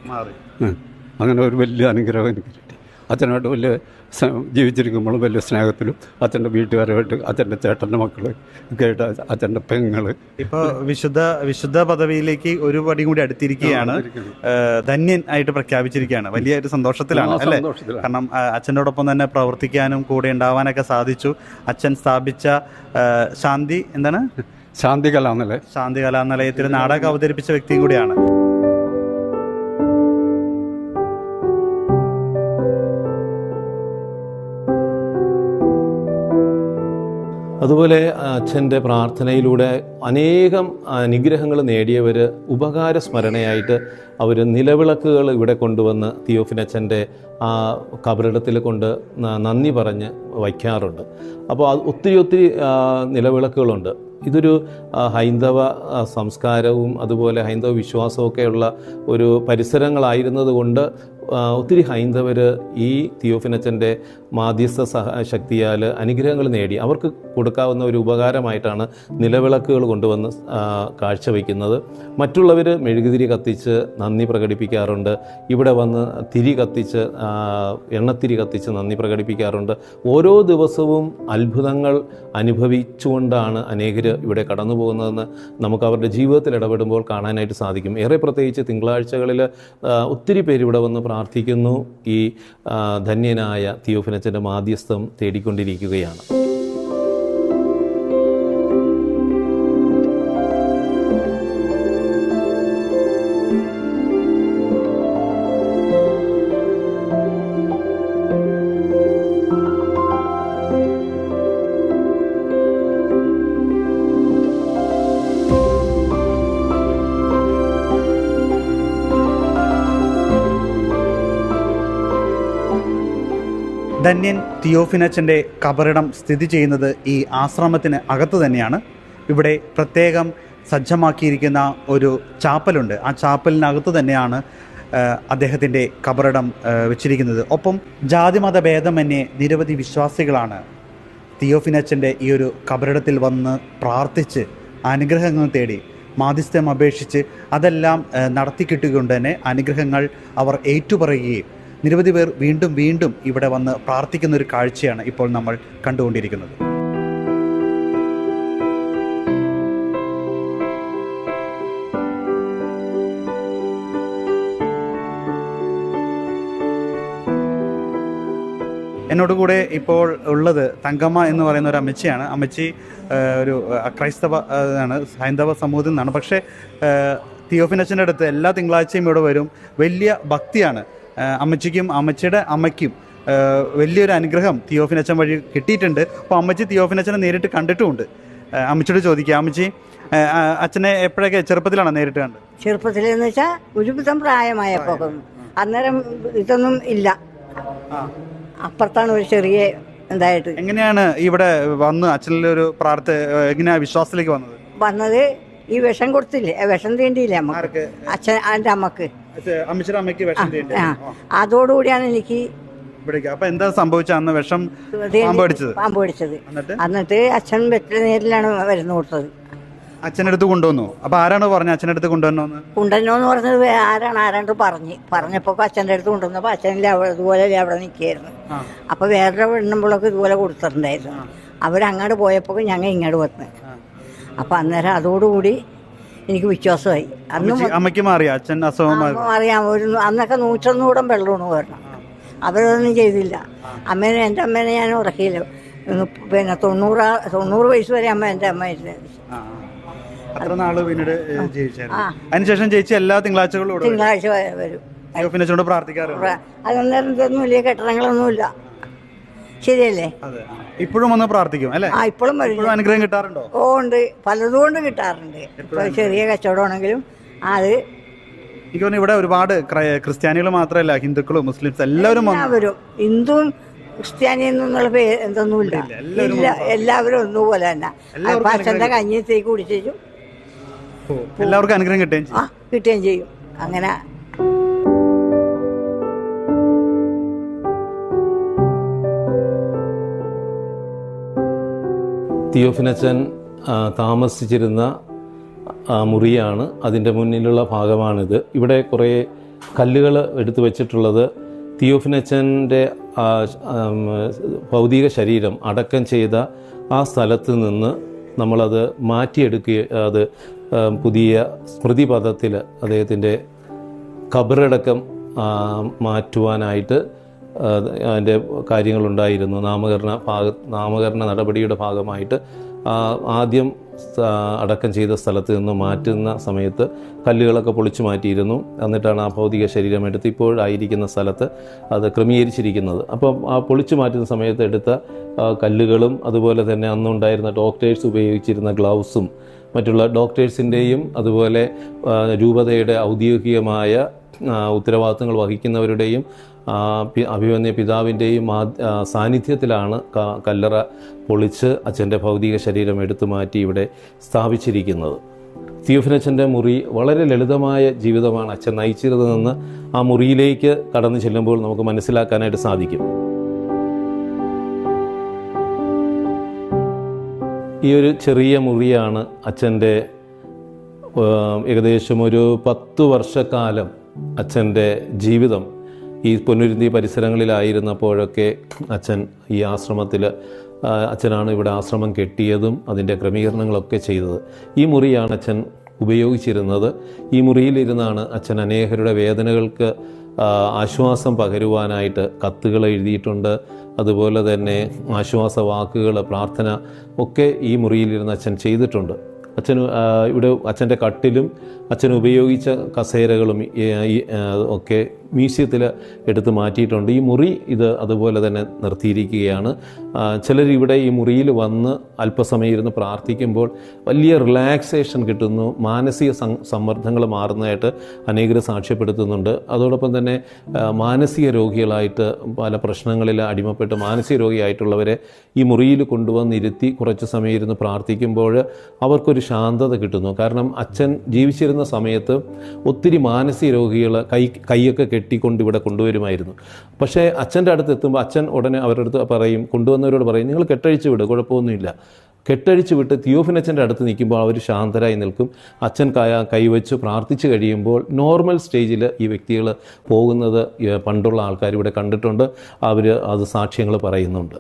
അങ്ങനെ ഒരു വലിയ അനുഗ്രഹം എനിക്ക് കിട്ടി. അച്ഛനായിട്ട് വലിയ ജീവിച്ചിരിക്കുമ്പോഴും വലിയ സ്നേഹത്തിലും അച്ഛൻ്റെ വീട്ടുകാരുമായിട്ട് അച്ഛൻ്റെ ചേട്ടൻ്റെ മക്കൾ ഒക്കെ ആയിട്ട് അച്ഛൻ്റെ പെങ്ങൾ ഇപ്പോൾ വിശുദ്ധ പദവിയിലേക്ക് ഒരു പടി കൂടി അടുത്തിരിക്കുകയാണ്. ധന്യൻ ആയിട്ട് പ്രഖ്യാപിച്ചിരിക്കുകയാണ്. വലിയ ഒരു സന്തോഷത്തിലാണ് അല്ലേ? കാരണം അച്ഛനോടൊപ്പം തന്നെ പ്രവർത്തിക്കാനും കൂടെ ഉണ്ടാവാനൊക്കെ സാധിച്ചു. അച്ഛൻ സ്ഥാപിച്ച ശാന്തി കലാനിലയത്തിൽ നാടകം അവതരിപ്പിച്ച വ്യക്തിയും കൂടിയാണ്. അതുപോലെ അച്ഛൻ്റെ പ്രാർത്ഥനയിലൂടെ അനേകം അനുഗ്രഹങ്ങൾ നേടിയവർ ഉപകാരസ്മരണയായിട്ട് അവർ നിലവിളക്കുകൾ ഇവിടെ കൊണ്ടുവന്ന് തിയോഫിനച്ചൻ്റെ ആ കബറിടത്തിൽ കൊണ്ട് നന്ദി പറഞ്ഞ് വയ്ക്കാറുണ്ട്. അപ്പോൾ ഒത്തിരി നിലവിളക്കുകളുണ്ട്. ഇതൊരു ഹൈന്ദവ സംസ്കാരവും അതുപോലെ ഹൈന്ദവ വിശ്വാസമൊക്കെയുള്ള ഒരു പരിസരങ്ങളായിരുന്നത് കൊണ്ട് ഒത്തിരി ഹൈന്ദവർ ഈ തിയോഫിനച്ചൻ്റെ മാധ്യസ്ഥ ശക്തിയാൽ അനുഗ്രഹങ്ങൾ നേടി അവർക്ക് കൊടുക്കാവുന്ന ഒരു ഉപകാരമായിട്ടാണ് നിലവിളക്കുകൾ കൊണ്ടുവന്ന് കാഴ്ചവെക്കുന്നത്. മറ്റുള്ളവർ മെഴുകുതിരി കത്തിച്ച് നന്ദി പ്രകടിപ്പിക്കാറുണ്ട്. ഇവിടെ വന്ന് എണ്ണത്തിരി കത്തിച്ച് നന്ദി പ്രകടിപ്പിക്കാറുണ്ട്. ഓരോ ദിവസവും അത്ഭുതങ്ങൾ അനുഭവിച്ചുകൊണ്ടാണ് അനേകർ ഇവിടെ കടന്നു പോകുന്നതെന്ന് നമുക്ക് അവരുടെ ജീവിതത്തിൽ ഇടപെടുമ്പോൾ കാണാനായിട്ട് സാധിക്കും. ഏറെ പ്രത്യേകിച്ച് തിങ്കളാഴ്ചകളിൽ ഒത്തിരി പേര് ഇവിടെ വന്ന് പ്രാർത്ഥിക്കുന്നു. ഈ ധന്യനായ തിയോഫിനച്ചൻ്റെ മാധ്യസ്ഥം തേടിക്കൊണ്ടിരിക്കുകയാണ്. ധന്യൻ തിയോഫിനച്ചൻ്റെ കബറിടം സ്ഥിതി ചെയ്യുന്നത് ഈ ആശ്രമത്തിന് അകത്ത് തന്നെയാണ്. ഇവിടെ പ്രത്യേകം സജ്ജമാക്കിയിരിക്കുന്ന ഒരു ചാപ്പലുണ്ട്. ആ ചാപ്പലിനകത്ത് തന്നെയാണ് അദ്ദേഹത്തിൻ്റെ കബറിടം വെച്ചിരിക്കുന്നത്. ഒപ്പം ജാതിമത ഭേദമന്യേ നിരവധി വിശ്വാസികളാണ് തിയോഫിനച്ചൻ്റെ ഈ ഒരു കബറിടത്തിൽ വന്ന് പ്രാർത്ഥിച്ച് അനുഗ്രഹങ്ങൾ തേടി മാധ്യസ്ഥ്യം അപേക്ഷിച്ച് അതെല്ലാം നടത്തിക്കിട്ടുകൊണ്ട് തന്നെ അനുഗ്രഹങ്ങൾ അവർ ഏറ്റുപറയുകയും നിരവധി പേർ വീണ്ടും ഇവിടെ വന്ന് പ്രാർത്ഥിക്കുന്ന ഒരു കാഴ്ചയാണ് ഇപ്പോൾ നമ്മൾ കണ്ടുകൊണ്ടിരിക്കുന്നത്. എന്നോടുകൂടെ ഇപ്പോൾ ഉള്ളത് തങ്കമ്മ എന്ന് പറയുന്ന ഒരു അമ്മച്ചിയാണ്. അമ്മച്ചി ഒരു ഹൈന്ദവ സമൂഹത്തിൽ നിന്നാണ്. പക്ഷേ തിയോഫിനച്ചൻ്റെ അടുത്ത് എല്ലാ തിങ്കളാഴ്ചയും ഇവിടെ വരും. വലിയ ഭക്തിയാണ് അമ്മച്ചിക്കും അമ്മച്ചിയുടെ അമ്മയ്ക്കും വലിയൊരു അനുഗ്രഹം തിയോഫിനച്ചൻ വഴി കിട്ടിയിട്ടുണ്ട്. അപ്പോൾ അമ്മച്ചി തിയോഫിനച്ചനെ നേരിട്ട് കണ്ടിട്ടുമുണ്ട്. അമ്മച്ചിയോട് ചോദിക്കുക, അമ്മച്ചി അച്ഛനെ എപ്പോഴൊക്കെ ചെറുപ്പത്തിലാണോ നേരിട്ട് കണ്ടത്? ചെറുപ്പത്തിലെന്ന് വെച്ചാൽ ഒരുവിധം പ്രായമായപ്പോൾ അന്നേരം ഇതൊന്നും ഇല്ല. അപ്പുറത്താണ് ഒരു ചെറിയ എന്തായിട്ട്. എങ്ങനെയാണ് ഇവിടെ വന്ന് അച്ഛനിലൊരു എങ്ങനെയാ വിശ്വാസത്തിലേക്ക് വന്നത്? ഈ വിഷം കൊടുത്തില്ലേ, വിഷം തീണ്ടിയില്ലേ അമ്മക്ക്, അച്ഛൻ എൻ്റെ അമ്മക്ക്. അമ്മച്ചിയുടെ അമ്മയ്ക്ക് വിഷം തീണ്ടി. അതോടുകൂടിയാണ് എനിക്ക്. അപ്പൊ എന്താ സംഭവിച്ചത്? അന്ന് വിഷം പാമ്പ് കടിച്ചത്. എന്നിട്ട് അച്ഛൻ വെറ്ററിനറിയിലാണ് മരുന്ന് കൊടുത്തത്. അച്ഛനടുത്ത് കൊണ്ടുവന്നു. അപ്പൊ ആരാണ് പറഞ്ഞത് അച്ഛനടുത്ത് കൊണ്ടുവന്നോന്ന് പറഞ്ഞത്? ആരാണ്ട് പറഞ്ഞപ്പോ അച്ഛൻ്റെ അടുത്ത് കൊണ്ടുവന്നപ്പോ അച്ഛനില്ല, ഇതുപോലെ അവിടെ നിൽക്കുകയായിരുന്നു. അപ്പൊ വേറൊരു പെണ്ണുമ്പോഴൊക്കെ ഇതുപോലെ കൊടുത്തിട്ടുണ്ടായിരുന്നു. അവരങ്ങോട്ട് പോയപ്പോ ഞങ്ങൾ ഇങ്ങോട്ട് വന്ന്. അപ്പൊ അന്നേരം അതോടുകൂടി എനിക്ക് വിശ്വാസമായി. അമ്മയ്ക്ക് മാറിയ അച്ഛൻ അസുഖം അറിയാം. അന്നൊക്കെ 101 കൂടം വെള്ളമാണ് വരണം. അവരതൊന്നും ചെയ്തില്ല. എൻ്റെ അമ്മേനെ ഞാൻ ഉറക്കിയില്ല. പിന്നെ 90 വയസ്സ് വരെ എൻ്റെ അമ്മ അത്ര നാള് പിന്നീട് അതിനുശേഷം ചേച്ചി എല്ലാ തിങ്കളാഴ്ച വരും. പ്രാർത്ഥിക്കാറുണ്ട്. അതൊന്നും ഇതൊന്നും വലിയ കെട്ടിടങ്ങളൊന്നുമില്ല. ശരിയല്ലേ? ഇപ്പോഴും ഒന്ന് പ്രാർത്ഥിക്കും അല്ലേ? ഇപ്പോഴും വരും. അനുഗ്രഹം കിട്ടാറുണ്ടോ? ഓ ഉണ്ട്, പലതും കൊണ്ട് കിട്ടാറുണ്ട്. ഇപ്പൊ ചെറിയ കച്ചവടമാണെങ്കിലും അത് എനിക്ക് തോന്നുന്നു ഇവിടെ ഒരുപാട് ക്രിസ്ത്യാനികൾ മാത്രമല്ല, ഹിന്ദുക്കളും മുസ്ലിംസ് എല്ലാവരും ഹിന്ദുവും ക്രിസ്ത്യാനിന്നുള്ള പേര് എന്തൊന്നുമില്ല. എല്ലാവരും ഒന്നുപോലെ തന്നെ. അപ്പൊ അച്ഛൻ്റെ കഞ്ഞിത്തേക്ക് കുടിച്ചു എല്ലാവർക്കും അനുഗ്രഹം കിട്ടുകയും ചെയ്യും. അങ്ങനെ തിയോഫിനച്ചൻ താമസിച്ചിരുന്ന മുറിയാണ്. അതിൻ്റെ മുന്നിലുള്ള ഭാഗമാണിത്. ഇവിടെ കുറേ കല്ലുകൾ എടുത്തു വച്ചിട്ടുള്ളത് തിയോഫിനച്ചൻ്റെ ഭൗതിക ശരീരം അടക്കം ചെയ്ത ആ സ്ഥലത്ത് നിന്ന് നമ്മളത് മാറ്റിയെടുക്കുക, അത് പുതിയ സ്മൃതിപഥത്തിൽ അദ്ദേഹത്തിൻ്റെ ഖബറടക്കം മാറ്റുവാനായിട്ട് അതിൻ്റെ കാര്യങ്ങളുണ്ടായിരുന്നു. നാമകരണ നടപടിയുടെ ഭാഗമായിട്ട് ആദ്യം അടക്കം ചെയ്ത സ്ഥലത്ത് നിന്ന് മാറ്റുന്ന സമയത്ത് കല്ലുകളൊക്കെ പൊളിച്ചു മാറ്റിയിരുന്നു. എന്നിട്ടാണ് ആ ഭൗതിക ശരീരം എടുത്ത് ഇപ്പോഴായിരിക്കുന്ന സ്ഥലത്ത് അത് ക്രമീകരിച്ചിരിക്കുന്നത്. അപ്പം ആ പൊളിച്ചു മാറ്റുന്ന സമയത്ത് എടുത്ത കല്ലുകളും അതുപോലെ തന്നെ അന്നുണ്ടായിരുന്ന ഡോക്ടേഴ്സ് ഉപയോഗിച്ചിരുന്ന ഗ്ലൗസും മറ്റുള്ള ഡോക്ടേഴ്സിൻ്റെയും അതുപോലെ രൂപതയുടെ ഔദ്യോഗികമായ ഉത്തരവാദിത്തങ്ങൾ വഹിക്കുന്നവരുടെയും അഭിമന്യ പിതാവിൻ്റെയും സാന്നിധ്യത്തിലാണ് കല്ലറ പൊളിച്ച് അച്ഛൻ്റെ ഭൗതിക ശരീരം എടുത്തു മാറ്റി ഇവിടെ സ്ഥാപിച്ചിരിക്കുന്നത്. തിയോഫിനച്ചൻ്റെ മുറി വളരെ ലളിതമായ ജീവിതമാണ് അച്ഛൻ നയിച്ചിരുന്നതെന്ന് ആ മുറിയിലേക്ക് കടന്നു ചെല്ലുമ്പോൾ നമുക്ക് മനസ്സിലാക്കാനായിട്ട് സാധിക്കും. ഈ ഒരു ചെറിയ മുറിയാണ് അച്ഛൻ്റെ ഏകദേശം ഒരു 10 വർഷക്കാലം അച്ഛൻ്റെ ജീവിതം ഈ പൊന്നുരുന്തി പരിസരങ്ങളിലായിരുന്നപ്പോഴൊക്കെ അച്ഛൻ ഈ ആശ്രമത്തിൽ അച്ഛനാണ് ഇവിടെ ആശ്രമം കെട്ടിയതും അതിൻ്റെ ക്രമീകരണങ്ങളൊക്കെ ചെയ്തത്. ഈ മുറിയാണ് അച്ഛൻ ഉപയോഗിച്ചിരുന്നത്. ഈ മുറിയിലിരുന്നാണ് അച്ഛൻ അനേകരുടെ വേദനകൾക്ക് ആശ്വാസം പകരുവാനായിട്ട് കത്തുകൾ എഴുതിയിട്ടുണ്ട്. അതുപോലെ തന്നെ ആശ്വാസ വാക്കുകൾ, പ്രാർത്ഥന ഒക്കെ ഈ മുറിയിലിരുന്ന് അച്ഛൻ ചെയ്തിട്ടുണ്ട്. അച്ഛൻ ഇവിടെ അച്ഛൻ്റെ കട്ടിലും അച്ഛൻ ഉപയോഗിച്ച കസേരകളും ഒക്കെ മ്യൂസിയത്തിൽ എടുത്ത് മാറ്റിയിട്ടുണ്ട്. ഈ മുറി ഇത് അതുപോലെ തന്നെ നിർത്തിയിരിക്കുകയാണ്. ചിലരിവിടെ ഈ മുറിയിൽ വന്ന് അല്പസമയം ഇരുന്ന് പ്രാർത്ഥിക്കുമ്പോൾ വലിയ റിലാക്സേഷൻ കിട്ടുന്നു, മാനസിക സമ്മർദ്ദങ്ങൾ മാറുന്നതായിട്ട് അനേകർ സാക്ഷ്യപ്പെടുത്തുന്നുണ്ട്. അതോടൊപ്പം തന്നെ മാനസിക രോഗികളായിട്ട് പല പ്രശ്നങ്ങളിൽ അടിമപ്പെട്ട് മാനസിക രോഗിയായിട്ടുള്ളവരെ ഈ മുറിയിൽ കൊണ്ടുവന്നിരുത്തി കുറച്ച് സമയം ഇരുന്ന് പ്രാർത്ഥിക്കുമ്പോൾ അവർക്കൊരു ശാന്തത കിട്ടുന്നു. കാരണം അച്ഛൻ ജീവിച്ചിരുന്ന സമയത്ത് ഒത്തിരി മാനസിക രോഗികൾ കൈയൊക്കെ കെട്ടിക്കൊണ്ട് ഇവിടെ കൊണ്ടുവരുമായിരുന്നു. പക്ഷേ അച്ഛൻ്റെ അടുത്ത് എത്തുമ്പോൾ അച്ഛൻ ഉടനെ അവരുടെ അടുത്ത് പറയും, കൊണ്ടുവന്നവരോട് പറയും, നിങ്ങൾ കെട്ടഴിച്ച് വിടുക, കുഴപ്പമൊന്നുമില്ല. കെട്ടഴിച്ച് വിട്ട് തിയോഫിനച്ചൻ്റെ അടുത്ത് നിൽക്കുമ്പോൾ അവർ ശാന്തരായി നിൽക്കും. അച്ഛൻ കൈവച്ച് പ്രാർത്ഥിച്ച് കഴിയുമ്പോൾ നോർമൽ സ്റ്റേജിൽ ഈ വ്യക്തികൾ പോകുന്നത് പണ്ടുള്ള ആൾക്കാർ ഇവിടെ കണ്ടിട്ടുണ്ട്. അവർ അത് സാക്ഷ്യങ്ങൾ പറയുന്നുണ്ട്.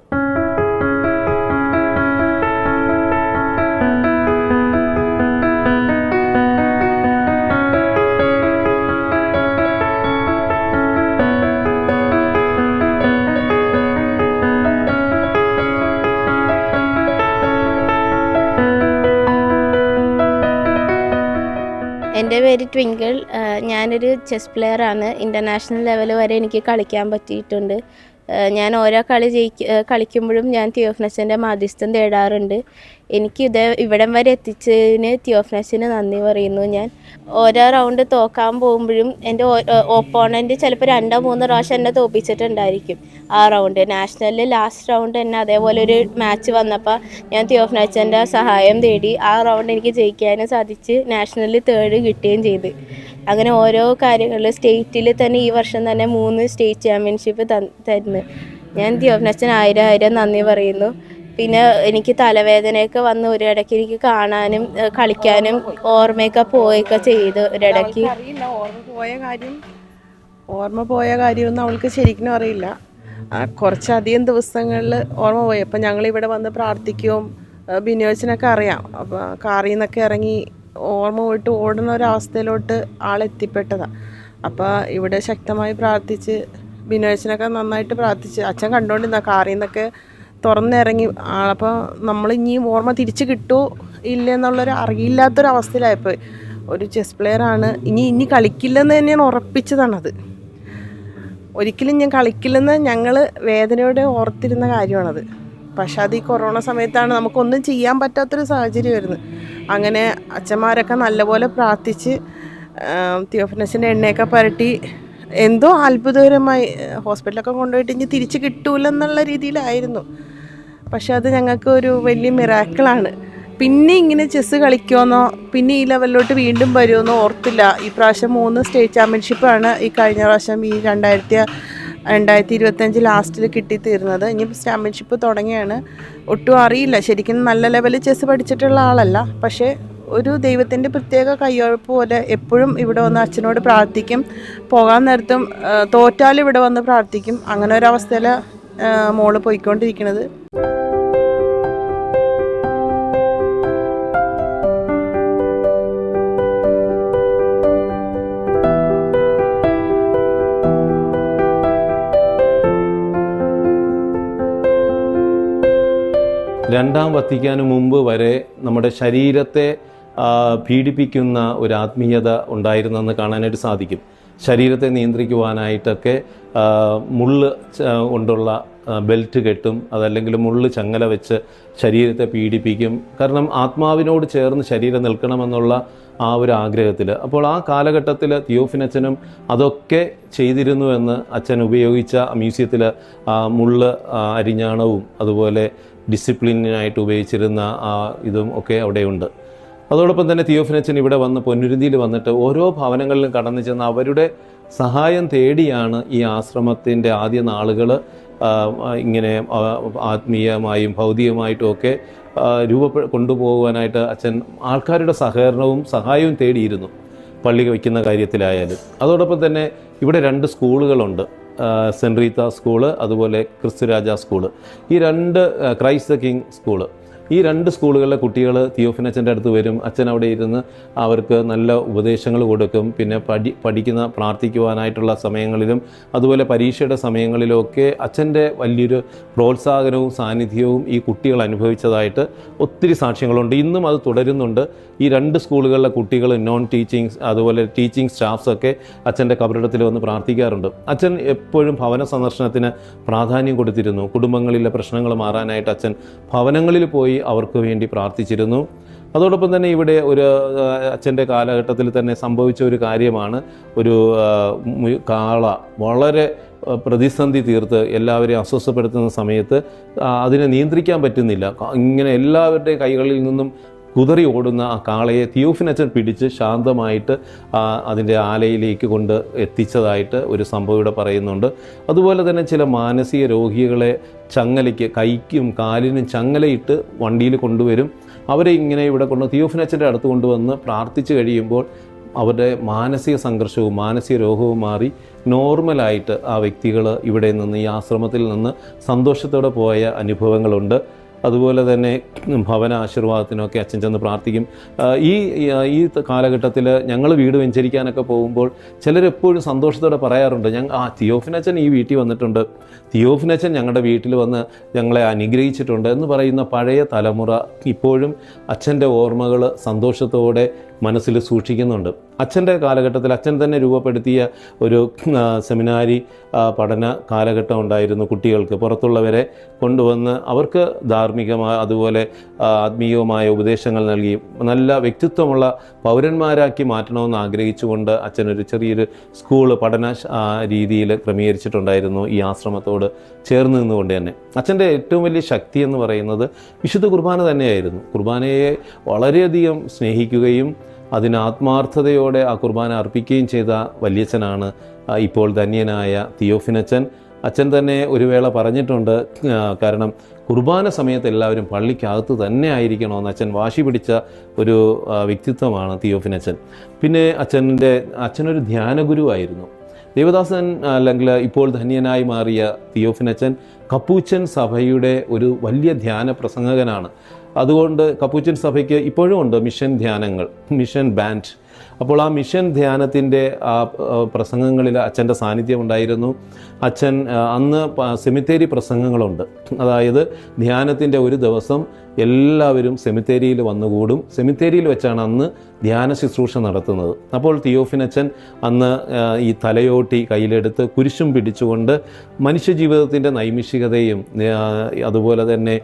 എൻ്റെ പേര് ട്വിങ്കിൾ. ഞാനൊരു ചെസ് പ്ലെയറാണ്. ഇൻ്റർനാഷണൽ ലെവൽ വരെ എനിക്ക് കളിക്കാൻ പറ്റിയിട്ടുണ്ട്. ഞാൻ ഓരോ കളിക്കുമ്പോഴും ഞാൻ തിയോഫനച്ചൻ്റെ മാധ്യസ്ഥം തേടാറുണ്ട്. എനിക്ക് ഇവിടം വരെ എത്തിച്ചതിന് തിയോഫനച്ചന് നന്ദി പറയുന്നു. ഞാൻ ഓരോ റൗണ്ട് തോക്കാൻ പോകുമ്പോഴും എൻ്റെ ഓപ്പോണൻറ്റ് ചിലപ്പോൾ 2-3 പ്രാവശ്യം എന്നെ തോൽപ്പിച്ചിട്ടുണ്ടായിരിക്കും. ആ റൗണ്ട് നാഷണലിൽ ലാസ്റ്റ് റൗണ്ട് തന്നെ അതേപോലെ ഒരു മാച്ച് വന്നപ്പോൾ ഞാൻ തിയോഫനച്ചൻ്റെ സഹായം തേടി ആ റൗണ്ട് എനിക്ക് ജയിക്കാനും സാധിച്ച് നാഷണലിൽ 3rd കിട്ടുകയും ചെയ്ത്. അങ്ങനെ ഓരോ കാര്യങ്ങളിൽ സ്റ്റേറ്റിൽ തന്നെ ഈ വർഷം തന്നെ 3 സ്റ്റേറ്റ് ചാമ്പ്യൻഷിപ്പ് തരുന്നു. ഞാൻ തിയോഫനച്ചൻ 1000 നന്ദി പറയുന്നു. പിന്നെ എനിക്ക് തലവേദനയൊക്കെ വന്ന് ഒരിടയ്ക്ക് എനിക്ക് കാണാനും കളിക്കാനും ഓർമ്മയൊക്കെ പോയൊക്കെ ചെയ്തു. ഒരിടയ്ക്ക് ഓർമ്മ പോയ കാര്യമൊന്നും അവൾക്ക് ശരിക്കും അറിയില്ല. കുറച്ചധികം ദിവസങ്ങളിൽ ഓർമ്മ പോയി. അപ്പം ഞങ്ങളിവിടെ വന്ന് പ്രാർത്ഥിക്കുകയും ബിനോച്ചനൊക്കെ അറിയാം. അപ്പോൾ കാറിൽ നിന്നൊക്കെ ഇറങ്ങി ഓർമ്മ പോയിട്ട് ഓടുന്ന ഒരവസ്ഥയിലോട്ട് ആളെത്തിപ്പെട്ടതാണ്. അപ്പോൾ ഇവിടെ ശക്തമായി പ്രാർത്ഥിച്ച് ബിനോച്ചനൊക്കെ നന്നായിട്ട് പ്രാർത്ഥിച്ച് അച്ഛൻ കണ്ടുകൊണ്ടിരുന്ന കാറിൽ നിന്നൊക്കെ തുറന്നിറങ്ങി. അപ്പോൾ നമ്മൾ ഇനി ഓർമ്മ തിരിച്ച് കിട്ടുമോ ഇല്ലെന്നുള്ളൊരു അറിയില്ലാത്തൊരവസ്ഥയിലായിപ്പോയി. ഒരു ചെസ് പ്ലെയറാണ്, ഇനി കളിക്കില്ലെന്ന് തന്നെയാണ് ഉറപ്പിച്ചതാണത്. ഒരിക്കലും ഞാൻ കളിക്കില്ലെന്ന് ഞങ്ങൾ വേദനയോടെ ഓർത്തിരുന്ന കാര്യമാണത്. പക്ഷെ അത് ഈ കൊറോണ സമയത്താണ് നമുക്കൊന്നും ചെയ്യാൻ പറ്റാത്തൊരു സാഹചര്യം വരുന്നത്. അങ്ങനെ അച്ഛന്മാരൊക്കെ നല്ലപോലെ പ്രാർത്ഥിച്ച് തിയോഫനസിൻ്റെ എണ്ണയൊക്കെ പുരട്ടി എന്തോ അത്ഭുതകരമായി ഹോസ്പിറ്റലൊക്കെ കൊണ്ടുപോയിട്ട് ഇനി തിരിച്ച് കിട്ടൂലെന്നുള്ള രീതിയിലായിരുന്നു. പക്ഷെ അത് ഞങ്ങൾക്ക് ഒരു വലിയ മിറാക്കിളാണ്. പിന്നെ ഇങ്ങനെ ചെസ്സ് കളിക്കുമെന്നോ പിന്നെ ഈ ലെവലിലോട്ട് വീണ്ടും വരുമെന്നോ ഓർത്തില്ല. ഈ പ്രാവശ്യം 3 സ്റ്റേറ്റ് ചാമ്പ്യൻഷിപ്പാണ് ഈ കഴിഞ്ഞ പ്രാവശ്യം ഈ 2025 ലാസ്റ്റിൽ കിട്ടിത്തീർന്നത്. ഇനി ചാമ്പ്യൻഷിപ്പ് തുടങ്ങിയാണ്. ഒട്ടും അറിയില്ല, ശരിക്കും നല്ല ലെവലിൽ ചെസ്സ് പഠിച്ചിട്ടുള്ള ആളല്ല. പക്ഷേ ഒരു ദൈവത്തിൻ്റെ പ്രത്യേക കയ്യൊഴുപ്പ് പോലെ എപ്പോഴും ഇവിടെ വന്ന് അച്ഛനോട് പ്രാർത്ഥിക്കും. പോകാൻ നേരത്തും തോറ്റാലും ഇവിടെ വന്ന് പ്രാർത്ഥിക്കും. അങ്ങനെ ഒരവസ്ഥയിൽ മോള് പോയിക്കൊണ്ടിരിക്കുന്നത്. രണ്ടാം വത്തിക്കാന് മുമ്പ് വരെ നമ്മുടെ ശരീരത്തെ പീഡിപ്പിക്കുന്ന ഒരു ആത്മീയത ഉണ്ടായിരുന്നെന്ന് കാണാനായിട്ട് സാധിക്കും. ശരീരത്തെ നിയന്ത്രിക്കുവാനായിട്ടൊക്കെ മുള്ള് കൊണ്ടുള്ള ബെൽറ്റ് കെട്ടും, അതല്ലെങ്കിൽ മുള്ള് ചങ്ങല വെച്ച് ശരീരത്തെ പീഡിപ്പിക്കും. കാരണം ആത്മാവിനോട് ചേർന്ന് ശരീരം നിൽക്കണമെന്നുള്ള ആ ഒരു ആഗ്രഹത്തിൽ. അപ്പോൾ ആ കാലഘട്ടത്തിൽ തിയോഫിനച്ചനും അതൊക്കെ ചെയ്തിരുന്നുവെന്ന് അച്ഛൻ ഉപയോഗിച്ച മ്യൂസിയത്തിൽ മുള്ള് അരിഞ്ഞാണവും അതുപോലെ ഡിസിപ്ലിനായിട്ട് ഉപയോഗിച്ചിരുന്ന ഇതും ഒക്കെ അവിടെയുണ്ട്. അതോടൊപ്പം തന്നെ തിയോഫിനച്ചൻ ഇവിടെ വന്ന് പൊന്നുരുതിയിൽ വന്നിട്ട് ഓരോ ഭവനങ്ങളിലും കടന്നു ചെന്ന് അവരുടെ സഹായം തേടിയാണ് ഈ ആശ്രമത്തിൻ്റെ ആദ്യ നാളുകൾ ഇങ്ങനെ ആത്മീയമായും ഭൗതികമായിട്ടും ഒക്കെ കൊണ്ടുപോകുവാനായിട്ട് അച്ഛൻ ആൾക്കാരുടെ സഹകരണവും സഹായവും തേടിയിരുന്നു, പള്ളി വയ്ക്കുന്ന കാര്യത്തിലായാലും. അതോടൊപ്പം തന്നെ ഇവിടെ 2 സ്കൂളുകളുണ്ട്, സെൻറ്റ് റീത്ത സ്കൂള് അതുപോലെ ക്രിസ്തുരാജ സ്കൂള്. ഈ 2 ക്രൈസ്റ്റ് ദ കിങ് സ്കൂള്, ഈ 2 സ്കൂളുകളിലെ കുട്ടികൾ തിയോഫിനച്ചൻ്റെ അടുത്ത് വരും. അച്ഛൻ അവിടെ ഇരുന്ന് അവർക്ക് നല്ല ഉപദേശങ്ങൾ കൊടുക്കും. പിന്നെ പഠിക്കുന്ന പ്രാർത്ഥിക്കുവാനായിട്ടുള്ള സമയങ്ങളിലും അതുപോലെ പരീക്ഷയുടെ സമയങ്ങളിലുമൊക്കെ അച്ഛൻ്റെ വലിയൊരു പ്രോത്സാഹനവും സാന്നിധ്യവും ഈ കുട്ടികൾ അനുഭവിച്ചതായിട്ട് ഒത്തിരി സാക്ഷ്യങ്ങളുണ്ട്. ഇന്നും അത് തുടരുന്നുണ്ട്. ഈ 2 സ്കൂളുകളിലെ കുട്ടികൾ നോൺ ടീച്ചിങ് അതുപോലെ ടീച്ചിങ് സ്റ്റാഫ്സൊക്കെ അച്ഛൻ്റെ കബറിടത്തിൽ വന്ന് പ്രാർത്ഥിക്കാറുണ്ട്. അച്ഛൻ എപ്പോഴും ഭവന സന്ദർശനത്തിന് പ്രാധാന്യം കൊടുത്തിരുന്നു. കുടുംബങ്ങളിലെ പ്രശ്നങ്ങൾ മാറാനായിട്ട് അച്ഛൻ ഭവനങ്ങളിൽ പോയി അവർക്ക് വേണ്ടി പ്രാർത്ഥിച്ചിരുന്നു. അതോടൊപ്പം തന്നെ ഇവിടെ ഒരു അച്ഛൻ്റെ കാലഘട്ടത്തിൽ തന്നെ സംഭവിച്ച ഒരു കാര്യമാണ്, ഒരു കാള വളരെ പ്രതിസന്ധി തീർത്ത് എല്ലാവരെയും അസ്വസ്ഥപ്പെടുത്തുന്ന സമയത്ത് അതിനെ നിയന്ത്രിക്കാൻ പറ്റുന്നില്ല. ഇങ്ങനെ എല്ലാവരുടെയും കൈകളിൽ നിന്നും കുതറി ഓടുന്ന ആ കാളയെ തിയോഫിനച്ചൻ പിടിച്ച് ശാന്തമായിട്ട് അതിൻ്റെ ആലയിലേക്ക് കൊണ്ട് എത്തിച്ചതായിട്ട് ഒരു സംഭവം ഇവിടെ പറയുന്നുണ്ട്. അതുപോലെ തന്നെ ചില മാനസിക രോഗികളെ ചങ്ങലയ്ക്ക് കൈക്കും കാലിനും ചങ്ങലയിട്ട് വണ്ടിയിൽ കൊണ്ടുവരും. അവരെ ഇങ്ങനെ ഇവിടെ തിയോഫിനച്ചൻ്റെ അടുത്ത് കൊണ്ടുവന്ന് പ്രാർത്ഥിച്ചു കഴിയുമ്പോൾ അവരുടെ മാനസിക സംഘർഷവും മാനസിക രോഗവും മാറി നോർമലായിട്ട് ആ വ്യക്തികൾ ഇവിടെ നിന്ന് ഈ ആശ്രമത്തിൽ നിന്ന് സന്തോഷത്തോടെ പോയ അനുഭവങ്ങളുണ്ട്. അതുപോലെ തന്നെ ഭവന ആശീർവാദത്തിനൊക്കെ അച്ഛൻ ചെന്ന് പ്രാർത്ഥിക്കും. ഈ കാലഘട്ടത്തിൽ ഞങ്ങൾ വീട് വെഞ്ചരിക്കാനൊക്കെ പോകുമ്പോൾ ചിലരെപ്പോഴും സന്തോഷത്തോടെ പറയാറുണ്ട്, തിയോഫിനച്ചൻ ഈ വീട്ടിൽ വന്നിട്ടുണ്ട്, തിയോഫിനച്ചൻ ഞങ്ങളുടെ വീട്ടിൽ വന്ന് ഞങ്ങളെ അനുഗ്രഹിച്ചിട്ടുണ്ട് എന്ന് പറയുന്ന പഴയ തലമുറ ഇപ്പോഴും അച്ഛൻ്റെ ഓർമ്മകൾ സന്തോഷത്തോടെ മനസ്സിൽ സൂക്ഷിക്കുന്നുണ്ട്. അച്ഛൻ്റെ കാലഘട്ടത്തിൽ അച്ഛൻ തന്നെ രൂപപ്പെടുത്തിയ ഒരു സെമിനാരി പഠന കാലഘട്ടം ഉണ്ടായിരുന്നു. കുട്ടികൾക്ക് പുറത്തുള്ളവരെ കൊണ്ടുവന്ന് അവർക്ക് ധാർമ്മികമായ അതുപോലെ ആത്മീയവുമായ ഉപദേശങ്ങൾ നൽകി നല്ല വ്യക്തിത്വമുള്ള പൗരന്മാരാക്കി മാറ്റണമെന്ന് ആഗ്രഹിച്ചുകൊണ്ട് അച്ഛനൊരു ചെറിയൊരു സ്കൂൾ പഠന രീതിയിൽ ക്രമീകരിച്ചിട്ടുണ്ടായിരുന്നു. ഈ ആശ്രമത്തോട് ചേർന്ന് നിന്നുകൊണ്ട് തന്നെ അച്ഛൻ്റെ ഏറ്റവും വലിയ ശക്തി എന്ന് പറയുന്നത് വിശുദ്ധ കുർബാന തന്നെയായിരുന്നു. കുർബാനയെ വളരെയധികം സ്നേഹിക്കുകയും അതിന് ആത്മാർത്ഥതയോടെ ആ കുർബാന അർപ്പിക്കുകയും ചെയ്ത വല്യച്ഛനാണ് ഇപ്പോൾ ധന്യനായ തിയോഫിനച്ചൻ. അച്ഛൻ തന്നെ ഒരു വേള പറഞ്ഞിട്ടുണ്ട്, കാരണം കുർബാന സമയത്ത് എല്ലാവരും പള്ളിക്കകത്ത് തന്നെ ആയിരിക്കണമെന്ന് അച്ഛൻ വാശി പിടിച്ച ഒരു വ്യക്തിത്വമാണ് തിയോഫിനച്ചൻ. പിന്നെ അച്ഛനൊരു ധ്യാനഗുരുവായിരുന്നു. ദേവദാസൻ അല്ലെങ്കിൽ ഇപ്പോൾ ധന്യനായി മാറിയ തിയോഫിനച്ചൻ കപ്പൂച്ചൻ സഭയുടെ ഒരു വലിയ ധ്യാന പ്രസംഗകനാണ്. അതുകൊണ്ട് കപ്പൂച്ചൻ സഭയ്ക്ക് ഇപ്പോഴും ഉണ്ട് മിഷൻ ധ്യാനങ്ങൾ, മിഷൻ ബാൻഡ്. അപ്പോൾ ആ മിഷൻ ധ്യാനത്തിൻ്റെ ആ പ്രസംഗങ്ങളിൽ അച്ഛൻ്റെ സാന്നിധ്യം ഉണ്ടായിരുന്നു. അച്ഛൻ അന്ന് സെമിത്തേരി പ്രസംഗങ്ങളുണ്ട്. അതായത് ധ്യാനത്തിൻ്റെ ഒരു ദിവസം എല്ലാവരും സെമിത്തേരിയിൽ വന്നുകൂടും. സെമിത്തേരിയിൽ വെച്ചാണ് അന്ന് ധ്യാന ശുശ്രൂഷ നടത്തുന്നത്. അപ്പോൾ തിയോഫിനച്ചൻ അന്ന് ഈ തലയോട്ടി കയ്യിലെടുത്ത് കുരിശും പിടിച്ചുകൊണ്ട് മനുഷ്യജീവിതത്തിൻ്റെ നൈമിഷികതയും അതുപോലെ തന്നെ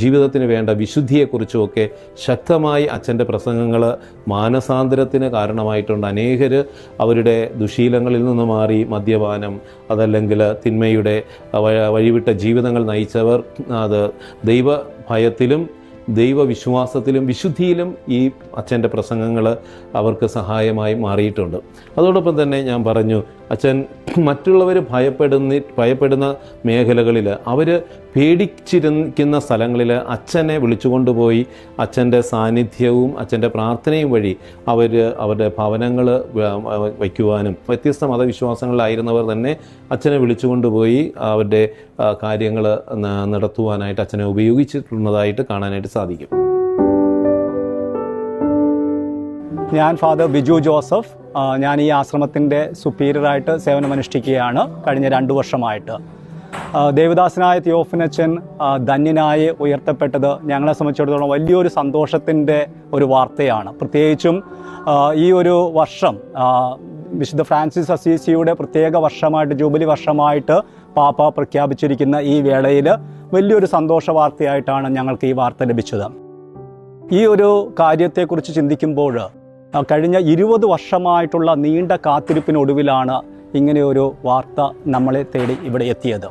ജീവിതത്തിന് വേണ്ട വിശുദ്ധിയെക്കുറിച്ചുമൊക്കെ ശക്തമായി അച്ഛൻ്റെ പ്രസംഗങ്ങൾ മാനസാന്തരത്തിന് കാരണമായിട്ടുണ്ട്. അനേകർ അവരുടെ ദുശീലങ്ങളിൽ നിന്ന് മാറി മദ്യപാനം അതല്ലെങ്കിൽ തിന്മയുടെ വഴിവിട്ട ജീവിതങ്ങൾ നയിച്ചവർ അത് ദൈവഭയത്തിലും ദൈവവിശ്വാസത്തിലും വിശുദ്ധിയിലും ഈ അച്ഛൻ്റെ പ്രസംഗങ്ങൾ അവർക്ക് സഹായമായി മാറിയിട്ടുണ്ട്. അതോടൊപ്പം തന്നെ ഞാൻ പറഞ്ഞു, അച്ഛൻ മറ്റുള്ളവർ ഭയപ്പെടുന്ന മേഖലകളിൽ അവർ പേടിച്ചിരിക്കുന്ന സ്ഥലങ്ങളിൽ അച്ഛനെ വിളിച്ചുകൊണ്ടുപോയി അച്ഛൻ്റെ സാന്നിധ്യവും അച്ഛൻ്റെ പ്രാർത്ഥനയും വഴി അവരുടെ ഭവനങ്ങൾ വയ്ക്കുവാനും വ്യത്യസ്ത മതവിശ്വാസങ്ങളിലായിരുന്നവർ തന്നെ അച്ഛനെ വിളിച്ചുകൊണ്ടുപോയി അവരുടെ കാര്യങ്ങൾ നടത്തുവാനായിട്ട് അച്ഛനെ ഉപയോഗിച്ചിട്ടുള്ളതായിട്ട് കാണാനായിട്ട് സാധിക്കും. ഞാൻ ഫാദർ ബിജു ജോസഫ്. ഞാൻ ഈ ആശ്രമത്തിൻ്റെ സുപ്പീരിയറായിട്ട് സേവനമനുഷ്ഠിക്കുകയാണ് കഴിഞ്ഞ 2 വർഷമായിട്ട്. ദേവദാസനായ തിയോഫിനച്ചൻ ധന്യനായി ഉയർത്തപ്പെട്ടത് ഞങ്ങളെ സംബന്ധിച്ചിടത്തോളം വലിയൊരു സന്തോഷത്തിൻ്റെ ഒരു വാർത്തയാണ്. പ്രത്യേകിച്ചും ഈ ഒരു വർഷം വിശുദ്ധ ഫ്രാൻസിസ് അസീസിയുടെ പ്രത്യേക വർഷമായിട്ട്, ജൂബിലി വർഷമായിട്ട് പാപ്പ പ്രഖ്യാപിച്ചിരിക്കുന്ന ഈ വേളയിൽ വലിയൊരു സന്തോഷ വാർത്തയായിട്ടാണ് ഞങ്ങൾക്ക് ഈ വാർത്ത ലഭിച്ചത്. ഈ ഒരു കാര്യത്തെക്കുറിച്ച് ചിന്തിക്കുമ്പോൾ കഴിഞ്ഞ 20 വർഷമായിട്ടുള്ള നീണ്ട കാത്തിരിപ്പിനൊടുവിലാണ് ഇങ്ങനെയൊരു വാർത്ത നമ്മളെ തേടി ഇവിടെ എത്തിയത്.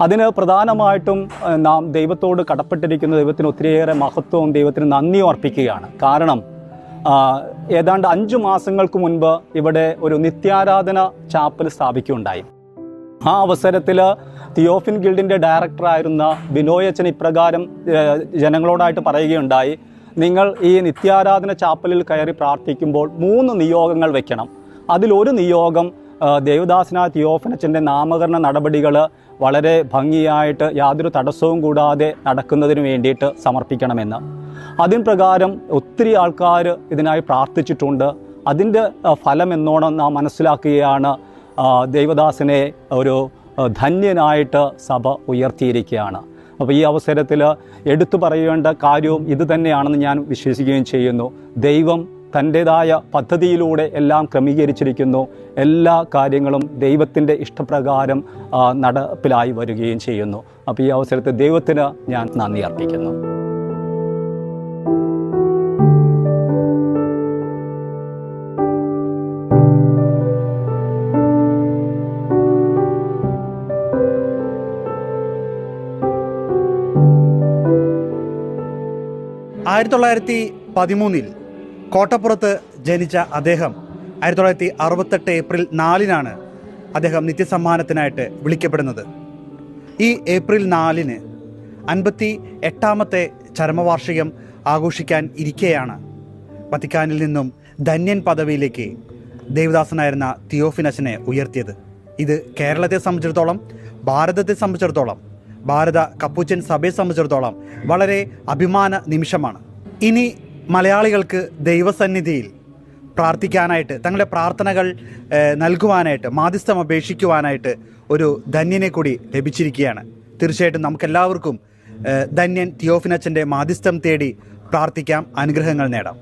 അതിന് പ്രധാനമായിട്ടും നാം ദൈവത്തോട് കടപ്പെട്ടിരിക്കുന്ന ദൈവത്തിന് ഒത്തിരിയേറെ മഹത്വവും ദൈവത്തിന് നന്ദിയും അർപ്പിക്കുകയാണ്. കാരണം ഏതാണ്ട് 5 മാസങ്ങൾക്ക് മുൻപ് ഇവിടെ ഒരു നിത്യാരാധന ചാപ്പൽ സ്ഥാപിക്കുകയുണ്ടായി. ആ അവസരത്തിൽ തിയോഫിൻ ഗിൽഡിൻ്റെ ഡയറക്ടറായിരുന്ന ബിനോയച്ചൻ ഇപ്രകാരം ജനങ്ങളോടായിട്ട് പറയുകയുണ്ടായി, നിങ്ങൾ ഈ നിത്യാരാധന ചാപ്പലിൽ കയറി പ്രാർത്ഥിക്കുമ്പോൾ 3 നിയോഗങ്ങൾ വെക്കണം. അതിലൊരു നിയോഗം ദേവദാസനായ തിയോഫിനച്ചൻ്റെ നാമകരണ നടപടികൾ വളരെ ഭംഗിയായിട്ട് യാതൊരു തടസ്സവും കൂടാതെ നടക്കുന്നതിന് വേണ്ടിയിട്ട് സമർപ്പിക്കണമെന്ന്. അതിന് പ്രകാരം ഒത്തിരി ആൾക്കാർ ഇതിനായി പ്രാർത്ഥിച്ചിട്ടുണ്ട്. അതിൻ്റെ ഫലം എന്നോണം നാം മനസ്സിലാക്കുകയാണ് ദേവദാസനെ ഒരു ധന്യനായിട്ട് സഭ ഉയർത്തിയിരിക്കുകയാണ്. അപ്പോൾ ഈ അവസരത്തിൽ എടുത്തു പറയേണ്ട കാര്യവും ഇത് തന്നെയാണെന്ന് ഞാൻ വിശ്വസിക്കുകയും ചെയ്യുന്നു. ദൈവം തൻ്റേതായ പദ്ധതിയിലൂടെ എല്ലാം ക്രമീകരിച്ചിരിക്കുന്നു. എല്ലാ കാര്യങ്ങളും ദൈവത്തിൻ്റെ ഇഷ്ടപ്രകാരം നടപ്പിലായി വരികയും ചെയ്യുന്നു. അപ്പോൾ ഈ അവസരത്തിൽ ദൈവത്തിന് ഞാൻ നന്ദി അർപ്പിക്കുന്നു. ആയിരത്തി 1913 കോട്ടപ്പുറത്ത് ജനിച്ച അദ്ദേഹം 1968 ഏപ്രിൽ 4 അദ്ദേഹം നിത്യസമ്മാനത്തിനായിട്ട് വിളിക്കപ്പെടുന്നത്. ഈ ഏപ്രിൽ 4 58ാമത്തെ ചരമവാർഷികം ആഘോഷിക്കാൻ ഇരിക്കെയാണ് വത്തിക്കാനിൽ നിന്നും ധന്യൻ പദവിയിലേക്ക് ദേവദാസനായിരുന്ന തിയോഫിനച്ചനെ ഉയർത്തിയത്. ഇത് കേരളത്തെ സംബന്ധിച്ചിടത്തോളം, ഭാരതത്തെ സംബന്ധിച്ചിടത്തോളം, ഭാരത കപ്പൂച്ചൻ സഭയെ സംബന്ധിച്ചിടത്തോളം വളരെ അഭിമാന നിമിഷമാണ്. ഇനി മലയാളികൾക്ക് ദൈവസന്നിധിയിൽ പ്രാർത്ഥിക്കാനായിട്ട്, തങ്ങളുടെ പ്രാർത്ഥനകൾ നൽകുവാനായിട്ട്, മാധ്യസ്ഥം അപേക്ഷിക്കുവാനായിട്ട് ഒരു ധന്യനെ കൂടി ലഭിച്ചിരിക്കുകയാണ്. തീർച്ചയായിട്ടും നമുക്കെല്ലാവർക്കും ധന്യൻ തിയോഫിനച്ചൻ്റെ മാധ്യസ്ഥം തേടി പ്രാർത്ഥിക്കാം, അനുഗ്രഹങ്ങൾ നേടാം.